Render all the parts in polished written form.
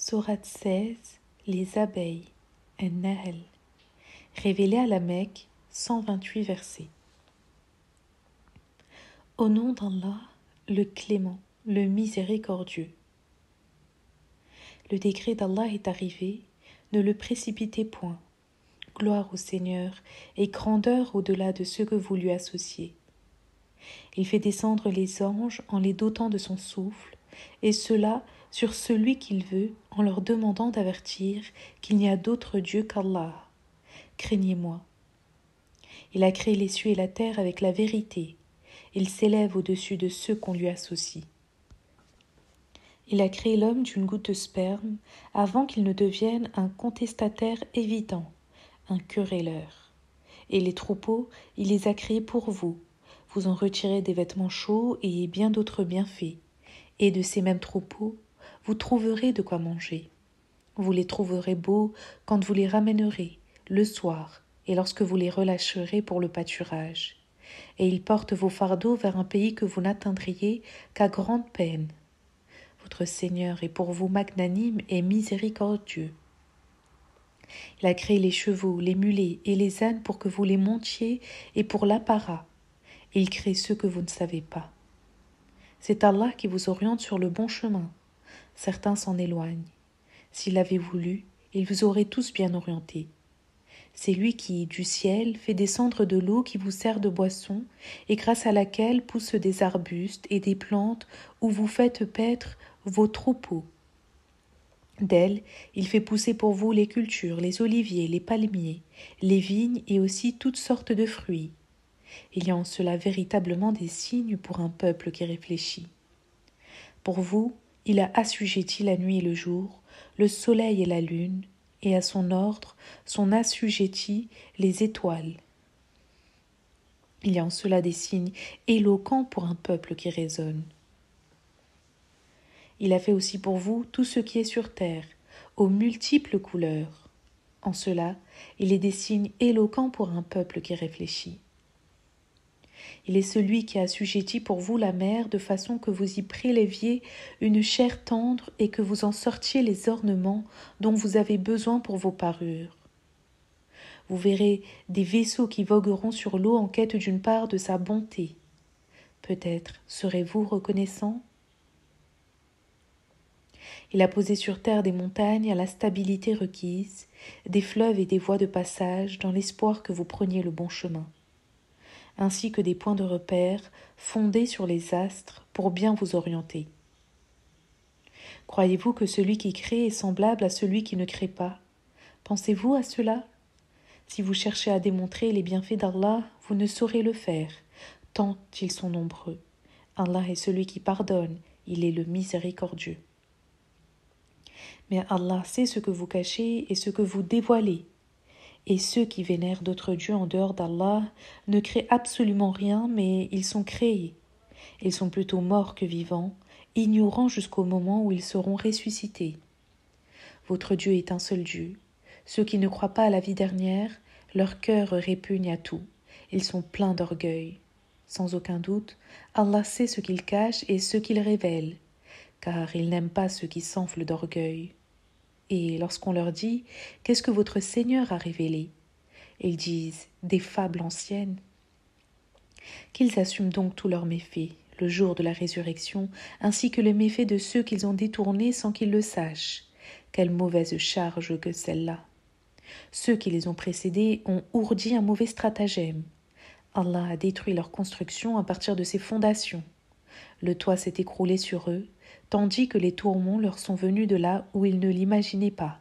Sourate 16, les abeilles, An-Nahl, révélé à la Mecque, 128 versets. Au nom d'Allah, le clément, le miséricordieux. Le décret d'Allah est arrivé, ne le précipitez point. Gloire au Seigneur et grandeur au-delà de ce que vous lui associez. Il fait descendre les anges en les dotant de son souffle, et cela sur celui qu'il veut, en leur demandant d'avertir qu'il n'y a d'autre Dieu qu'Allah. Craignez-moi. Il a créé les cieux et la terre avec la vérité. Il s'élève au-dessus de ceux qu'on lui associe. Il a créé l'homme d'une goutte de sperme avant qu'il ne devienne un contestataire évident, un querelleur. Et les troupeaux, il les a créés pour vous. Vous en retirez des vêtements chauds et bien d'autres bienfaits. Et de ces mêmes troupeaux, vous trouverez de quoi manger. Vous les trouverez beaux quand vous les ramènerez, le soir, et lorsque vous les relâcherez pour le pâturage. Et ils portent vos fardeaux vers un pays que vous n'atteindriez qu'à grande peine. Votre Seigneur est pour vous magnanime et miséricordieux. Il a créé les chevaux, les mulets et les ânes pour que vous les montiez et pour l'apparat. Et il crée ceux que vous ne savez pas. C'est Allah qui vous oriente sur le bon chemin. Certains s'en éloignent. S'il avait voulu, il vous aurait tous bien orientés. C'est lui qui, du ciel, fait descendre de l'eau qui vous sert de boisson et grâce à laquelle poussent des arbustes et des plantes où vous faites paître vos troupeaux. D'elle, il fait pousser pour vous les cultures, les oliviers, les palmiers, les vignes et aussi toutes sortes de fruits. Il y a en cela véritablement des signes pour un peuple qui réfléchit. Pour vous, il a assujetti la nuit et le jour, le soleil et la lune, et à son ordre sont assujettis les étoiles. Il y a en cela des signes éloquents pour un peuple qui raisonne. Il a fait aussi pour vous tout ce qui est sur terre, aux multiples couleurs. En cela, il est des signes éloquents pour un peuple qui réfléchit. Il est celui qui a assujetti pour vous la mer de façon que vous y préleviez une chair tendre et que vous en sortiez les ornements dont vous avez besoin pour vos parures. Vous verrez des vaisseaux qui vogueront sur l'eau en quête d'une part de sa bonté. Peut-être serez-vous reconnaissant ? Il a posé sur terre des montagnes à la stabilité requise, des fleuves et des voies de passage dans l'espoir que vous preniez le bon chemin, ainsi que des points de repère fondés sur les astres pour bien vous orienter. Croyez-vous que celui qui crée est semblable à celui qui ne crée pas ? Pensez-vous à cela ? Si vous cherchez à démontrer les bienfaits d'Allah, vous ne saurez le faire, tant ils sont nombreux. Allah est celui qui pardonne, il est le miséricordieux. Mais Allah sait ce que vous cachez et ce que vous dévoilez. Et ceux qui vénèrent d'autres dieux en dehors d'Allah ne créent absolument rien, mais ils sont créés. Ils sont plutôt morts que vivants, ignorants jusqu'au moment où ils seront ressuscités. Votre Dieu est un seul Dieu. Ceux qui ne croient pas à la vie dernière, leur cœur répugne à tout. Ils sont pleins d'orgueil. Sans aucun doute, Allah sait ce qu'il cache et ce qu'il révèle, car il n'aime pas ceux qui s'enflent d'orgueil. Et lorsqu'on leur dit « Qu'est-ce que votre Seigneur a révélé ?» Ils disent « Des fables anciennes. » Qu'ils assument donc tous leurs méfaits, le jour de la résurrection, ainsi que les méfaits de ceux qu'ils ont détournés sans qu'ils le sachent. Quelle mauvaise charge que celle-là. Ceux qui les ont précédés ont ourdi un mauvais stratagème. Allah a détruit leur construction à partir de ses fondations. Le toit s'est écroulé sur eux, tandis que les tourments leur sont venus de là où ils ne l'imaginaient pas.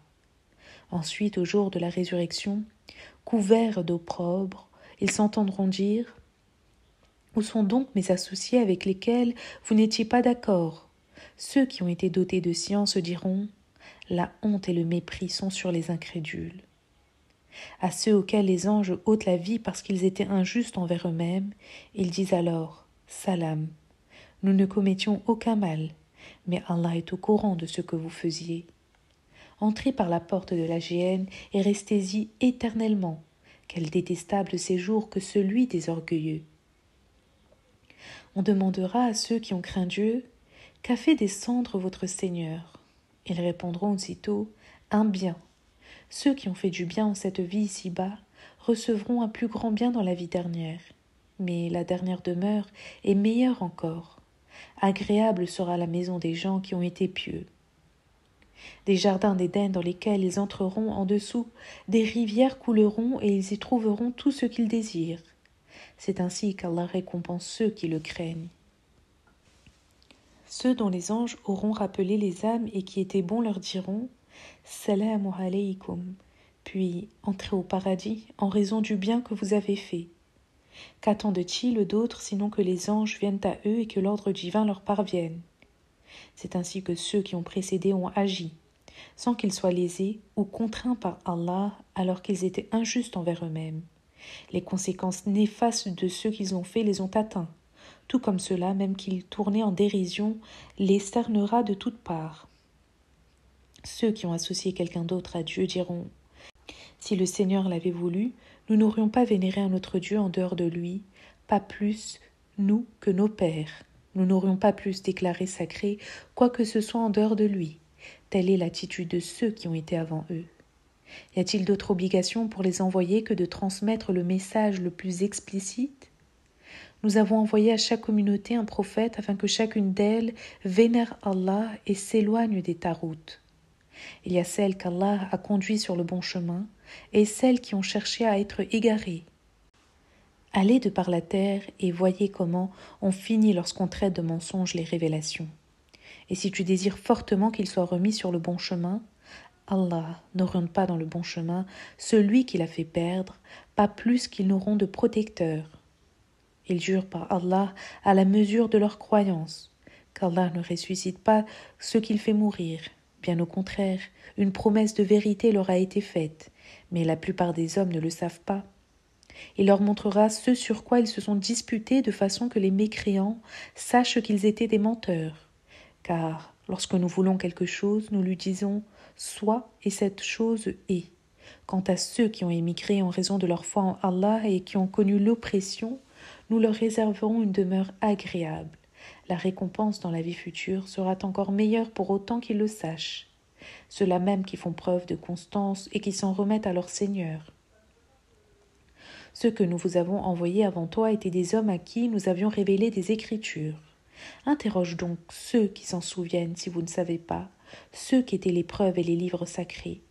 Ensuite, au jour de la résurrection, couverts d'opprobre, ils s'entendront dire « Où sont donc mes associés avec lesquels vous n'étiez pas d'accord ?» Ceux qui ont été dotés de science diront « La honte et le mépris sont sur les incrédules. » À ceux auxquels les anges ôtent la vie parce qu'ils étaient injustes envers eux-mêmes, ils disent alors « Salam ». Nous ne commettions aucun mal, mais Allah est au courant de ce que vous faisiez. Entrez par la porte de la géhenne et restez-y éternellement. Quel détestable séjour que celui des orgueilleux. On demandera à ceux qui ont craint Dieu, qu'a fait descendre votre Seigneur ? Ils répondront aussitôt « Un bien ». Ceux qui ont fait du bien en cette vie ici-bas recevront un plus grand bien dans la vie dernière. Mais la dernière demeure est meilleure encore. Agréable sera la maison des gens qui ont été pieux. Des jardins d'Éden dans lesquels ils entreront en dessous, des rivières couleront et ils y trouveront tout ce qu'ils désirent. C'est ainsi qu'Allah récompense ceux qui le craignent. Ceux dont les anges auront rappelé les âmes et qui étaient bons leur diront « Salamu alaykum » puis « Entrez au paradis en raison du bien que vous avez fait ». Qu'attendent-ils d'autres sinon que les anges viennent à eux et que l'ordre divin leur parvienne? C'est ainsi que ceux qui ont précédé ont agi, sans qu'ils soient lésés ou contraints par Allah alors qu'ils étaient injustes envers eux-mêmes. Les conséquences néfastes de ce qu'ils ont fait les ont atteints, tout comme cela, même qu'ils tournaient en dérision, les cernera de toutes parts. Ceux qui ont associé quelqu'un d'autre à Dieu diront « Si le Seigneur l'avait voulu, nous n'aurions pas vénéré un autre Dieu en dehors de lui, pas plus nous que nos pères. Nous n'aurions pas plus déclaré sacré quoi que ce soit en dehors de lui. Telle est l'attitude de ceux qui ont été avant eux. Y a-t-il d'autre obligation pour les envoyer que de transmettre le message le plus explicite ? Nous avons envoyé à chaque communauté un prophète afin que chacune d'elles vénère Allah et s'éloigne des taroutes. Il y a celles qu'Allah a conduites sur le bon chemin et celles qui ont cherché à être égarées. Allez de par la terre et voyez comment on finit lorsqu'on traite de mensonges les révélations. Et si tu désires fortement qu'ils soient remis sur le bon chemin, Allah n'oriente pas dans le bon chemin celui qui l'a fait perdre, pas plus qu'ils n'auront de protecteur. Ils jurent par Allah à la mesure de leur croyance, qu'Allah ne ressuscite pas ceux qu'il fait mourir. Bien au contraire, une promesse de vérité leur a été faite, mais la plupart des hommes ne le savent pas. Il leur montrera ce sur quoi ils se sont disputés de façon que les mécréants sachent qu'ils étaient des menteurs. Car lorsque nous voulons quelque chose, nous lui disons « sois » et cette chose est. Quant à ceux qui ont émigré en raison de leur foi en Allah et qui ont connu l'oppression, nous leur réserverons une demeure agréable. La récompense dans la vie future sera encore meilleure pour autant qu'ils le sachent. Ceux-là même qui font preuve de constance et qui s'en remettent à leur Seigneur. Ceux que nous vous avons envoyés avant toi étaient des hommes à qui nous avions révélé des Écritures. Interroge donc ceux qui s'en souviennent si vous ne savez pas, ceux qui étaient les preuves et les livres sacrés.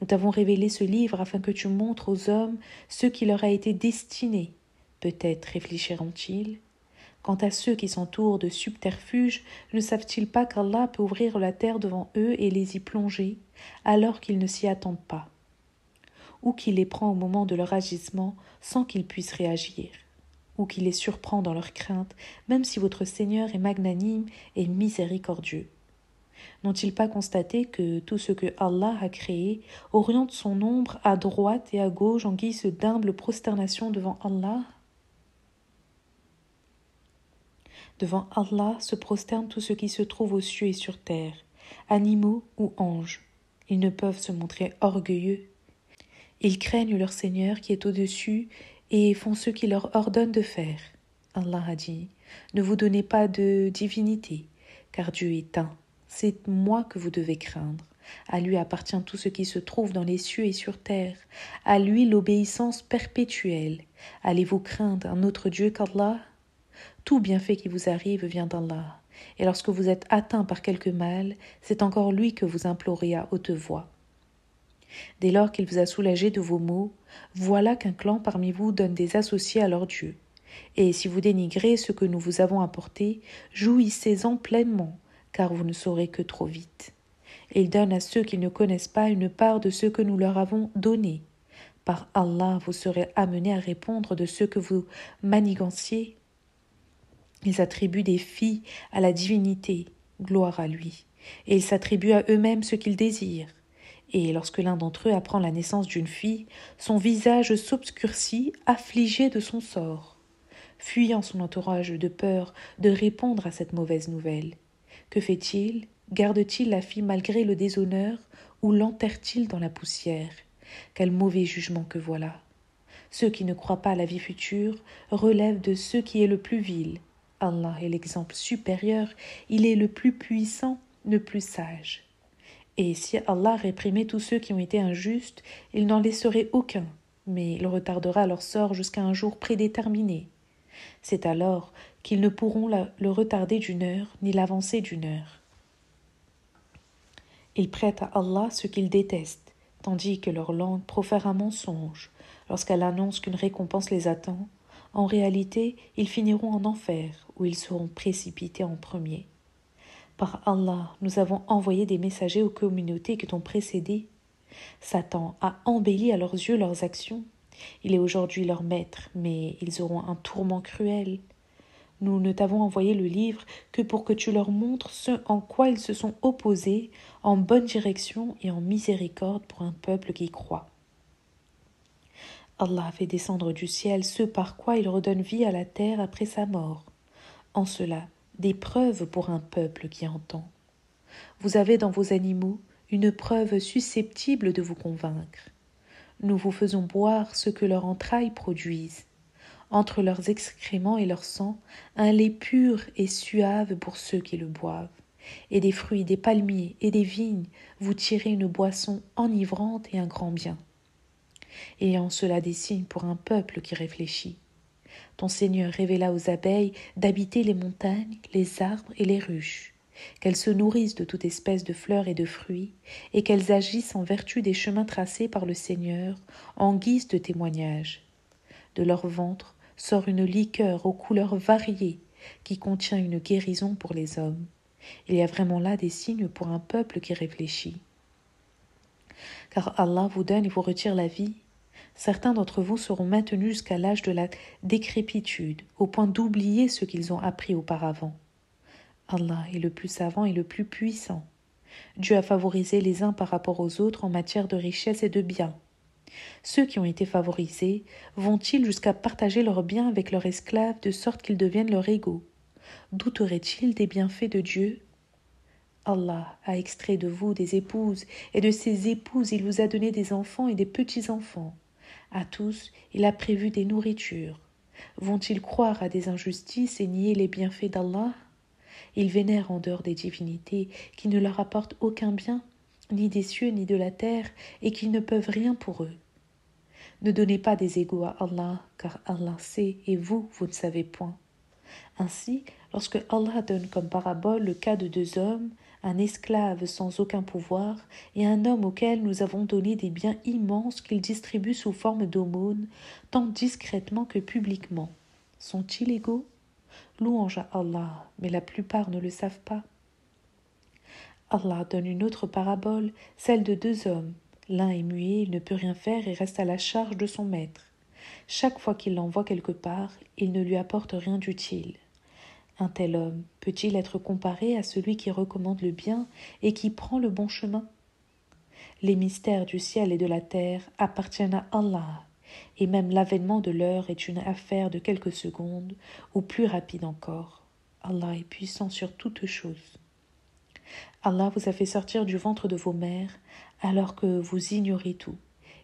Nous t'avons révélé ce livre afin que tu montres aux hommes ce qui leur a été destiné. Peut-être réfléchiront-ils. Quant à ceux qui s'entourent de subterfuges, ne savent-ils pas qu'Allah peut ouvrir la terre devant eux et les y plonger, alors qu'ils ne s'y attendent pas, ou qu'il les prend au moment de leur agissement sans qu'ils puissent réagir, ou qu'il les surprend dans leur crainte, même si votre Seigneur est magnanime et miséricordieux. N'ont-ils pas constaté que tout ce que Allah a créé oriente son ombre à droite et à gauche en guise d'humble prosternation devant Allah? Devant Allah se prosterne tout ce qui se trouve aux cieux et sur terre, animaux ou anges. Ils ne peuvent se montrer orgueilleux. Ils craignent leur Seigneur qui est au-dessus et font ce qu'il leur ordonne de faire. Allah a dit, ne vous donnez pas de divinité, car Dieu est un. C'est moi que vous devez craindre. À lui appartient tout ce qui se trouve dans les cieux et sur terre. À lui l'obéissance perpétuelle. Allez-vous craindre un autre Dieu qu'Allah? Tout bienfait qui vous arrive vient d'Allah. Et lorsque vous êtes atteint par quelque mal, c'est encore lui que vous implorez à haute voix. Dès lors qu'il vous a soulagé de vos maux, voilà qu'un clan parmi vous donne des associés à leur Dieu. Et si vous dénigrez ce que nous vous avons apporté, jouissez-en pleinement, car vous ne saurez que trop vite. Et il donne à ceux qui ne connaissent pas une part de ce que nous leur avons donné. Par Allah, vous serez amenés à répondre de ce que vous maniganciez. Ils attribuent des filles à la divinité, gloire à lui, et ils s'attribuent à eux-mêmes ce qu'ils désirent. Et lorsque l'un d'entre eux apprend la naissance d'une fille, son visage s'obscurcit, affligé de son sort, fuyant son entourage de peur de répondre à cette mauvaise nouvelle. Que fait-il? Garde-t-il la fille malgré le déshonneur ou l'enterre-t-il dans la poussière? Quel mauvais jugement que voilà! Ceux qui ne croient pas à la vie future relèvent de ce qui est le plus vil. Allah est l'exemple supérieur, il est le plus puissant, le plus sage. Et si Allah réprimait tous ceux qui ont été injustes, il n'en laisserait aucun, mais il retardera leur sort jusqu'à un jour prédéterminé. C'est alors qu'ils ne pourront le retarder d'une heure, ni l'avancer d'une heure. Ils prêtent à Allah ce qu'ils détestent, tandis que leur langue profère un mensonge. Lorsqu'elle annonce qu'une récompense les attend, en réalité, ils finiront en enfer, où ils seront précipités en premier. Par Allah, nous avons envoyé des messagers aux communautés qui t'ont précédé. Satan a embelli à leurs yeux leurs actions. Il est aujourd'hui leur maître, mais ils auront un tourment cruel. Nous ne t'avons envoyé le livre que pour que tu leur montres ce en quoi ils se sont opposés, en bonne direction et en miséricorde pour un peuple qui croit. Allah a fait descendre du ciel ce par quoi il redonne vie à la terre après sa mort. En cela, des preuves pour un peuple qui entend. Vous avez dans vos animaux une preuve susceptible de vous convaincre. Nous vous faisons boire ce que leurs entrailles produisent. Entre leurs excréments et leur sang, un lait pur et suave pour ceux qui le boivent. Et des fruits, des palmiers et des vignes, vous tirez une boisson enivrante et un grand bien. Et en cela des signes pour un peuple qui réfléchit. Ton Seigneur révéla aux abeilles d'habiter les montagnes, les arbres et les ruches, qu'elles se nourrissent de toute espèce de fleurs et de fruits, et qu'elles agissent en vertu des chemins tracés par le Seigneur en guise de témoignage. De leur ventre sort une liqueur aux couleurs variées qui contient une guérison pour les hommes. Il y a vraiment là des signes pour un peuple qui réfléchit. Car Allah vous donne et vous retire la vie. Certains d'entre vous seront maintenus jusqu'à l'âge de la décrépitude, au point d'oublier ce qu'ils ont appris auparavant. Allah est le plus savant et le plus puissant. Dieu a favorisé les uns par rapport aux autres en matière de richesse et de biens. Ceux qui ont été favorisés vont-ils jusqu'à partager leurs biens avec leurs esclaves de sorte qu'ils deviennent leurs égaux? Douteraient-ils des bienfaits de Dieu? Allah a extrait de vous des épouses, et de ces épouses il vous a donné des enfants et des petits-enfants. À tous, il a prévu des nourritures. Vont-ils croire à des injustices et nier les bienfaits d'Allah? Ils vénèrent en dehors des divinités qui ne leur apportent aucun bien, ni des cieux ni de la terre, et qui ne peuvent rien pour eux. Ne donnez pas des égaux à Allah, car Allah sait et vous ne savez point. Ainsi, lorsque Allah donne comme parabole le cas de deux hommes, un esclave sans aucun pouvoir et un homme auquel nous avons donné des biens immenses qu'il distribue sous forme d'aumône, tant discrètement que publiquement, sont-ils égaux? Louange à Allah, mais la plupart ne le savent pas. Allah donne une autre parabole, celle de deux hommes. L'un est muet, il ne peut rien faire et reste à la charge de son maître. Chaque fois qu'il l'envoie quelque part, il ne lui apporte rien d'utile. Un tel homme peut-il être comparé à celui qui recommande le bien et qui prend le bon chemin? Les mystères du ciel et de la terre appartiennent à Allah, et même l'avènement de l'heure est une affaire de quelques secondes, ou plus rapide encore. Allah est puissant sur toutes choses. Allah vous a fait sortir du ventre de vos mères, alors que vous ignorez tout.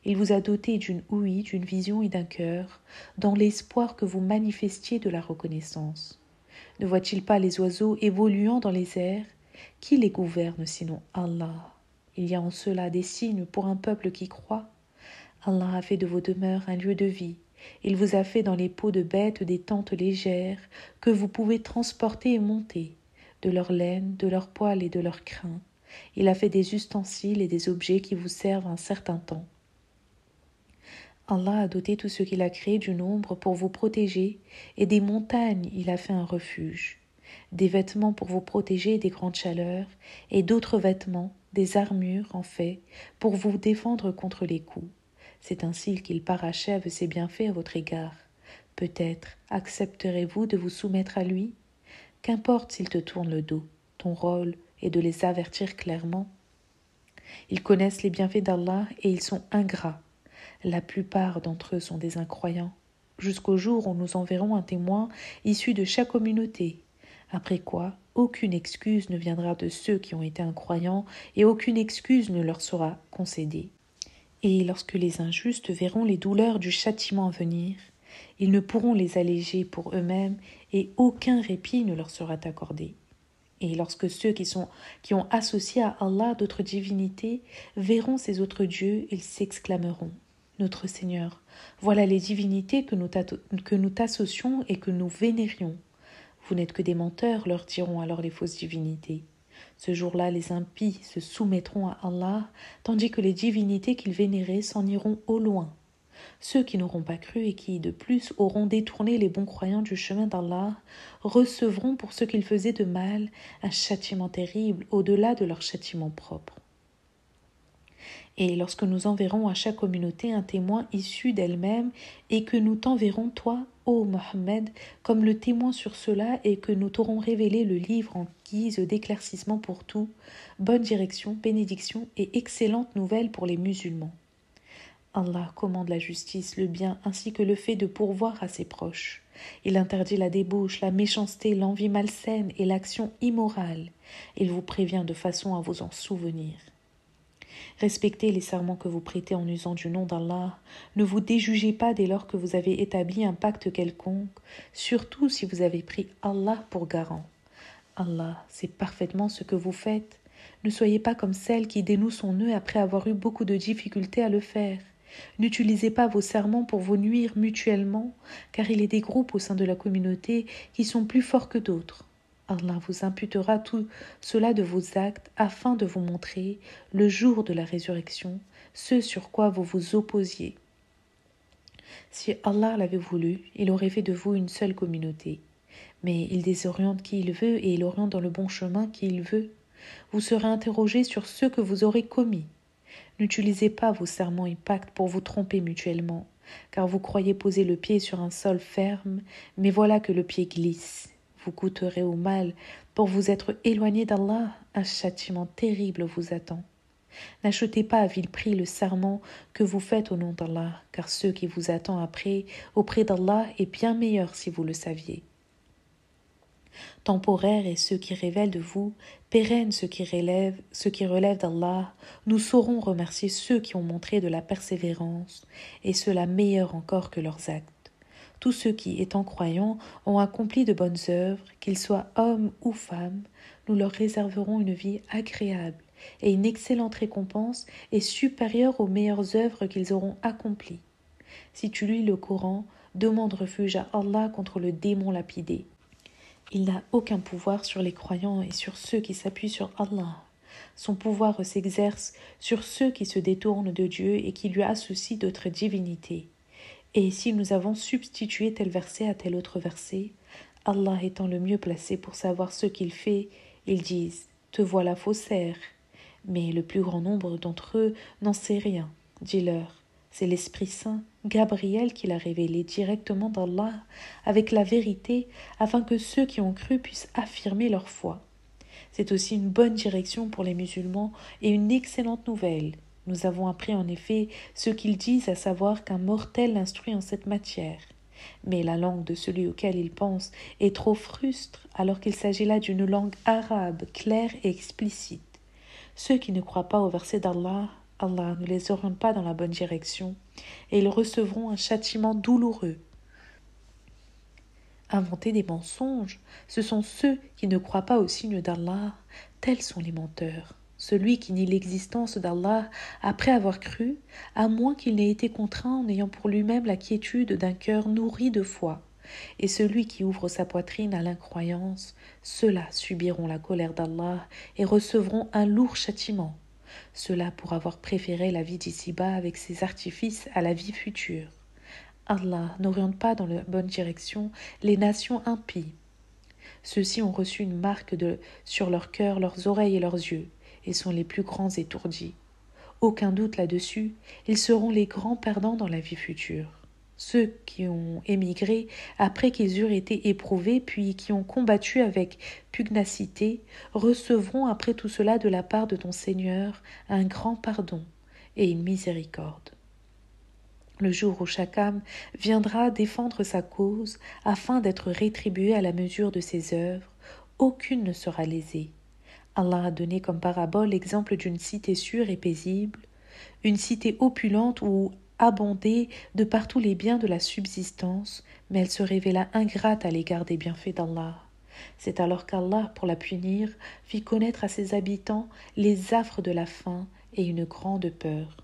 Il vous a doté d'une ouïe, d'une vision et d'un cœur, dans l'espoir que vous manifestiez de la reconnaissance. Ne voit-il pas les oiseaux évoluant dans les airs? Qui les gouverne sinon Allah? Il y a en cela des signes pour un peuple qui croit. Allah a fait de vos demeures un lieu de vie. Il vous a fait dans les peaux de bêtes des tentes légères que vous pouvez transporter et monter, de leur laine, de leurs poils et de leurs crins. Il a fait des ustensiles et des objets qui vous servent un certain temps. Allah a doté tout ce qu'il a créé du nombre pour vous protéger, et des montagnes il a fait un refuge, des vêtements pour vous protéger des grandes chaleurs, et d'autres vêtements, des armures en fait, pour vous défendre contre les coups. C'est ainsi qu'il parachève ses bienfaits à votre égard. Peut-être accepterez-vous de vous soumettre à lui? Qu'importe s'il te tourne le dos, ton rôle est de les avertir clairement. Ils connaissent les bienfaits d'Allah et ils sont ingrats. La plupart d'entre eux sont des incroyants, jusqu'au jour où nous enverrons un témoin issu de chaque communauté, après quoi aucune excuse ne viendra de ceux qui ont été incroyants et aucune excuse ne leur sera concédée. Et lorsque les injustes verront les douleurs du châtiment à venir, ils ne pourront les alléger pour eux-mêmes et aucun répit ne leur sera accordé. Et lorsque ceux qui ont associé à Allah d'autres divinités verront ces autres dieux, ils s'exclameront: Notre Seigneur, voilà les divinités que nous t'associons et que nous vénérions. Vous n'êtes que des menteurs, leur diront alors les fausses divinités. Ce jour-là, les impies se soumettront à Allah, tandis que les divinités qu'ils vénéraient s'en iront au loin. Ceux qui n'auront pas cru et qui, de plus, auront détourné les bons croyants du chemin d'Allah, recevront pour ce qu'ils faisaient de mal un châtiment terrible au-delà de leur châtiment propre. Et lorsque nous enverrons à chaque communauté un témoin issu d'elle-même et que nous t'enverrons, toi, ô Mohammed, comme le témoin sur cela et que nous t'aurons révélé le livre en guise d'éclaircissement pour tout, bonne direction, bénédiction et excellente nouvelle pour les musulmans. Allah commande la justice, le bien, ainsi que le fait de pourvoir à ses proches. Il interdit la débauche, la méchanceté, l'envie malsaine et l'action immorale. Il vous prévient de façon à vous en souvenir. Respectez les serments que vous prêtez en usant du nom d'Allah. Ne vous déjugez pas dès lors que vous avez établi un pacte quelconque, surtout si vous avez pris Allah pour garant. Allah sait parfaitement ce que vous faites. Ne soyez pas comme celle qui dénoue son nœud après avoir eu beaucoup de difficultés à le faire. N'utilisez pas vos serments pour vous nuire mutuellement, car il y a des groupes au sein de la communauté qui sont plus forts que d'autres. Allah vous imputera tout cela de vos actes afin de vous montrer, le jour de la résurrection, ce sur quoi vous vous opposiez. Si Allah l'avait voulu, il aurait fait de vous une seule communauté. Mais il désoriente qui il veut et il oriente dans le bon chemin qui il veut. Vous serez interrogé sur ce que vous aurez commis. N'utilisez pas vos serments et pactes pour vous tromper mutuellement, car vous croyez poser le pied sur un sol ferme, mais voilà que le pied glisse. Vous goûterez au mal. Pour vous être éloigné d'Allah, un châtiment terrible vous attend. N'achetez pas à vil prix le serment que vous faites au nom d'Allah, car ce qui vous attend après, auprès d'Allah, est bien meilleur si vous le saviez. Temporaires et ceux qui révèlent de vous, pérennes ceux qui relèvent d'Allah, nous saurons remercier ceux qui ont montré de la persévérance, et cela meilleur encore que leurs actes. Tous ceux qui, étant croyants, ont accompli de bonnes œuvres, qu'ils soient hommes ou femmes, nous leur réserverons une vie agréable et une excellente récompense est supérieure aux meilleures œuvres qu'ils auront accomplies. Si tu lis le Coran, demande refuge à Allah contre le démon lapidé. Il n'a aucun pouvoir sur les croyants et sur ceux qui s'appuient sur Allah. Son pouvoir s'exerce sur ceux qui se détournent de Dieu et qui lui associent d'autres divinités. Et si nous avons substitué tel verset à tel autre verset, Allah étant le mieux placé pour savoir ce qu'il fait, ils disent « Te voilà faussaire ». Mais le plus grand nombre d'entre eux n'en sait rien. Dis-leur, c'est l'Esprit Saint, Gabriel, qui l'a révélé directement d'Allah avec la vérité, afin que ceux qui ont cru puissent affirmer leur foi. C'est aussi une bonne direction pour les musulmans et une excellente nouvelle. Nous avons appris en effet ce qu'ils disent, à savoir qu'un mortel l'instruit en cette matière. Mais la langue de celui auquel il pense est trop frustre, alors qu'il s'agit là d'une langue arabe, claire et explicite. Ceux qui ne croient pas au verset d'Allah, Allah ne les oriente pas dans la bonne direction, et ils recevront un châtiment douloureux. Inventer des mensonges, ce sont ceux qui ne croient pas au signe d'Allah, tels sont les menteurs. Celui qui nie l'existence d'Allah après avoir cru, à moins qu'il n'ait été contraint en ayant pour lui-même la quiétude d'un cœur nourri de foi. Et celui qui ouvre sa poitrine à l'incroyance, ceux-là subiront la colère d'Allah et recevront un lourd châtiment. Cela pour avoir préféré la vie d'ici-bas avec ses artifices à la vie future. Allah n'oriente pas dans la bonne direction les nations impies. Ceux-ci ont reçu une marque sur leur cœur, leurs oreilles et leurs yeux, et sont les plus grands étourdis. Aucun doute là-dessus, ils seront les grands perdants dans la vie future. Ceux qui ont émigré après qu'ils eurent été éprouvés, puis qui ont combattu avec pugnacité, recevront après tout cela de la part de ton Seigneur un grand pardon et une miséricorde. Le jour où chaque âme viendra défendre sa cause afin d'être rétribuée à la mesure de ses œuvres, aucune ne sera lésée. Allah a donné comme parabole l'exemple d'une cité sûre et paisible, une cité opulente où abondait de partout les biens de la subsistance, mais elle se révéla ingrate à l'égard des bienfaits d'Allah. C'est alors qu'Allah, pour la punir, fit connaître à ses habitants les affres de la faim et une grande peur.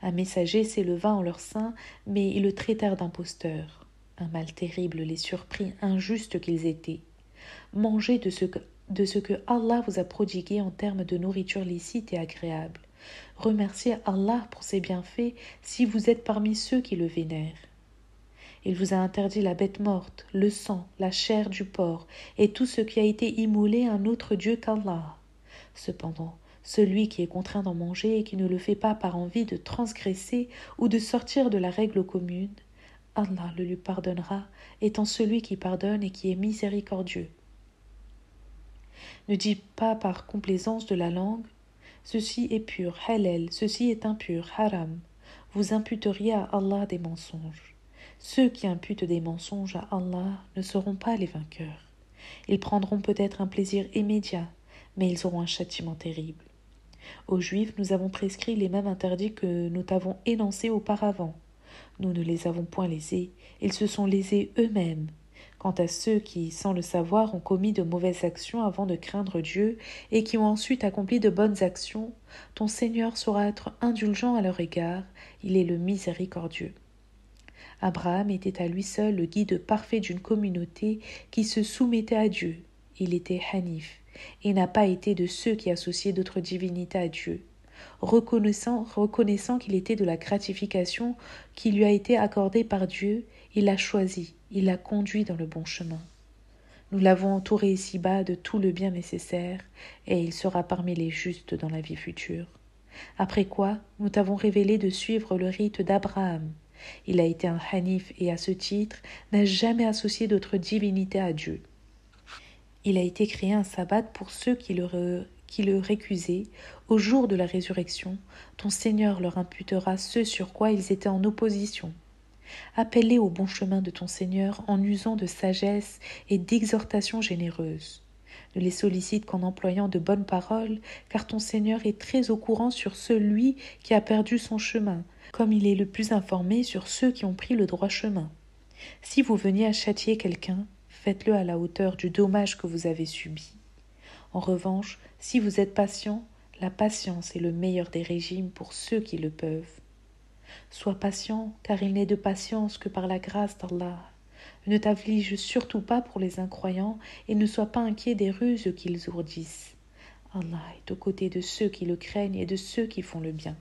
Un messager s'éleva en leur sein, mais ils le traitèrent d'imposteur. Un mal terrible les surprit, injustes qu'ils étaient. Mangez de ce que Allah vous a prodigué en termes de nourriture licite et agréable. Remerciez Allah pour ses bienfaits si vous êtes parmi ceux qui le vénèrent. Il vous a interdit la bête morte, le sang, la chair du porc et tout ce qui a été immolé à un autre Dieu qu'Allah. Cependant, celui qui est contraint d'en manger et qui ne le fait pas par envie de transgresser ou de sortir de la règle commune, Allah le lui pardonnera, étant celui qui pardonne et qui est miséricordieux. Ne dis pas par complaisance de la langue, ceci est pur, halal, ceci est impur, haram. Vous imputeriez à Allah des mensonges. Ceux qui imputent des mensonges à Allah ne seront pas les vainqueurs. Ils prendront peut-être un plaisir immédiat, mais ils auront un châtiment terrible. Aux Juifs, nous avons prescrit les mêmes interdits que nous t'avons énoncés auparavant. Nous ne les avons point lésés, ils se sont lésés eux-mêmes. Quant à ceux qui, sans le savoir, ont commis de mauvaises actions avant de craindre Dieu et qui ont ensuite accompli de bonnes actions, ton Seigneur saura être indulgent à leur égard, il est le miséricordieux. Abraham était à lui seul le guide parfait d'une communauté qui se soumettait à Dieu. Il était Hanif et n'a pas été de ceux qui associaient d'autres divinités à Dieu. Reconnaissant qu'il était de la gratification qui lui a été accordée par Dieu, il l'a choisi, il l'a conduit dans le bon chemin. Nous l'avons entouré ici-bas de tout le bien nécessaire, et il sera parmi les justes dans la vie future. Après quoi, nous t'avons révélé de suivre le rite d'Abraham. Il a été un Hanif et à ce titre n'a jamais associé d'autre divinité à Dieu. Il a été créé un sabbat pour ceux qui le récusaient. Au jour de la résurrection, ton Seigneur leur imputera ce sur quoi ils étaient en opposition. Appelle-les au bon chemin de ton Seigneur en usant de sagesse et d'exhortation généreuse. Ne les sollicite qu'en employant de bonnes paroles, car ton Seigneur est très au courant sur celui qui a perdu son chemin, comme il est le plus informé sur ceux qui ont pris le droit chemin. Si vous veniez à châtier quelqu'un, faites-le à la hauteur du dommage que vous avez subi. En revanche, si vous êtes patient, la patience est le meilleur des régimes pour ceux qui le peuvent. Sois patient, car il n'est de patience que par la grâce d'Allah. Ne t'afflige surtout pas pour les incroyants et ne sois pas inquiet des ruses qu'ils ourdissent. Allah est aux côtés de ceux qui le craignent et de ceux qui font le bien.